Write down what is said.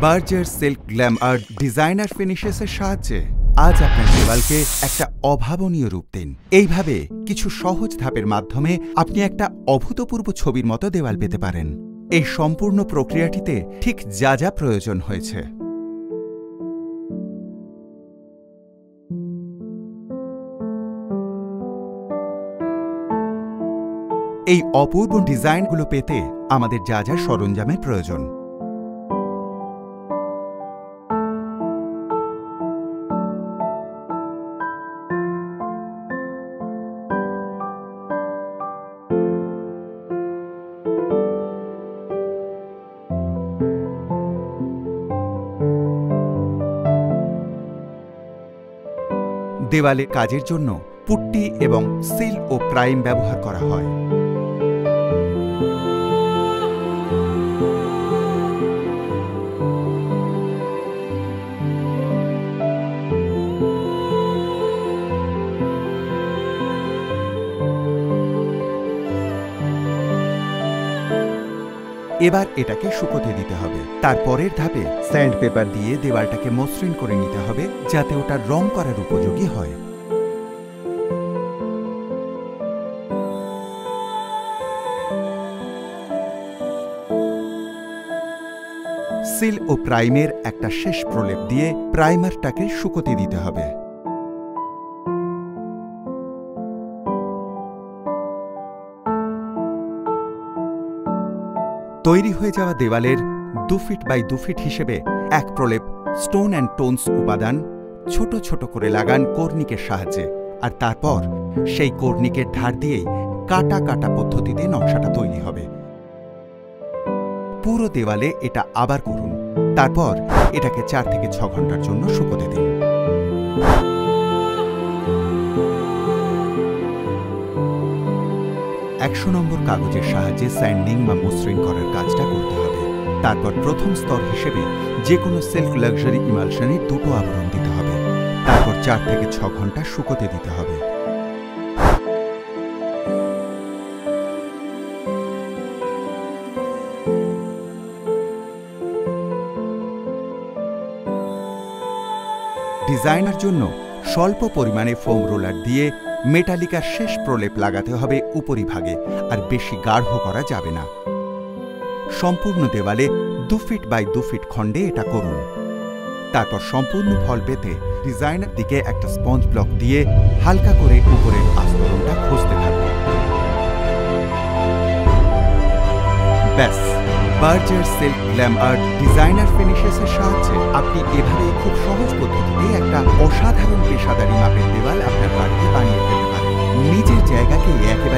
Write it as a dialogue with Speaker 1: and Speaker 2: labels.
Speaker 1: Berger silk glam art designer ফিনিশেসের সাহায্যে আজ আপনার দেওয়ালকে একটা অভাবনীয় রূপ দিন। এইভাবে কিছু সহজ ধাপের মাধ্যমে আপনি একটা অভূতপূর্ব ছবির মতো দেওয়াল পেতে পারেন। এই সম্পূর্ণ প্রক্রিয়াটিতে ঠিক যা যা প্রয়োজন হয়েছে। এই অপূর্ব ডিজাইনগুলো পেতে আমাদের যা যা সরঞ্জামের প্রয়োজন। দেওয়ালে কাজের জন্য পুট্টি এবং সিল ও প্রাইম ব্যবহার করা হয়। এবার এটাকে শুকোতে দিতে হবে। তারপরের ধাপে স্যান্ড পেপার দিয়ে দেওয়ালটাকে মসৃণ করে নিতে হবে যাতে ওটা রং করার উপযোগী হয়। সিল ও প্রাইমের একটা শেষ প্রলেপ দিয়ে প্রাইমারটাকে শুকোতে দিতে হবে। তৈরি হয়ে যাওয়া দেওয়ালের 2 ফিট বাই 2 ফিট হিসেবে এক প্রলেপ স্টোন অ্যান্ড টোনস উপাদান ছোট ছোট করে লাগান কর্নিকের সাহায্যে, আর তারপর সেই কর্নিকের ধার দিয়েই কাটা কাটা পদ্ধতিতে নকশাটা তৈরি হবে। পুরো দেওয়ালে এটা আবার করুন। তারপর এটাকে 4 থেকে 6 ঘন্টার জন্য শুকোতে দিন। একশো নম্বর কাগজের সাহায্যে স্যান্ডিং বা মসৃণ করার কাজটা করতে হবে। তারপর প্রথম স্তর হিসেবে যে কোনো সিল্ক লাক্সারি ইমালশনের 2টো আবরণ দিতে হবে। তারপর 4 থেকে 6 ঘন্টা শুকোতে দিতে হবে। ডিজাইনের জন্য স্বল্প পরিমাণে ফোম রোলার দিয়ে মেটালিকার শেষ প্রলেপ লাগাতে হবে উপরিভাগে, আর বেশি গাঢ় করা যাবে না। সম্পূর্ণ দেওয়ালে 2 ফিট বাই 2 ফিট খণ্ডে এটা করুন। তারপর সম্পূর্ণ ফল পেতে ডিজাইনের দিকে একটা স্পঞ্জ ব্লক দিয়ে হালকা করে উপরের আস্তরণটা ঘষতে থাকুন। ব্যাস, Berger silk glam art designer ফিনিশেসের সাহায্যে আপনি এভাবে খুব সহজ পদ্ধতিতে একটা অসাধারণ পেশাদারি মাপের দেওয়াল আপনার বাড়িতে বানিয়ে ফেলতে পারেন। নিজের জায়গাকে একেবারে